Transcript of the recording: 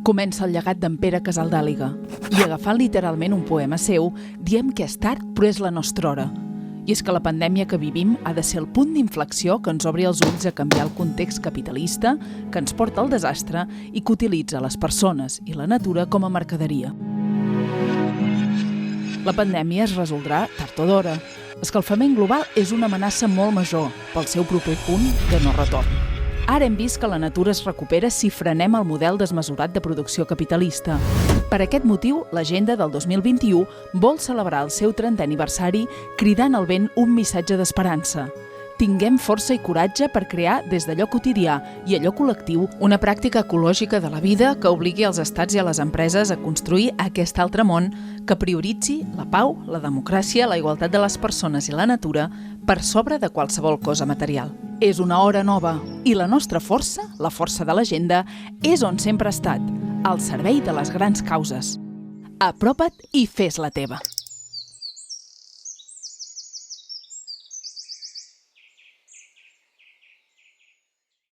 Comença el llegat d'en Pere Casaldàliga i, agafant literalment un poema seu, diem que és tard però és la nostra hora. I és que la pandèmia que vivim ha de ser el punt d'inflexió que ens obri els ulls a canviar el context capitalista que ens porta al desastre i que utilitza les persones i la natura com a mercaderia. La pandèmia es resoldrà tard o d'hora. L'escalfament global és una amenaça molt major pel seu proper punt de no retorn. Ara hem vist que la natura es recupera si frenem el model desmesurat de producció capitalista. Per aquest motiu, l'Agenda del 2021 vol celebrar el seu 30è aniversari cridant al vent un missatge d'esperança. Tinguem força i coratge per crear des d'allò quotidià i allò col·lectiu una pràctica ecològica de la vida que obligui els estats i a les empreses a construir aquest altre món que prioritzi la pau, la democràcia, la igualtat de les persones i la natura per sobre de qualsevol cosa material. És una hora nova i la nostra força, la força de l'Agenda, és on sempre ha estat, al servei de les grans causes. Apropa't i fes la teva.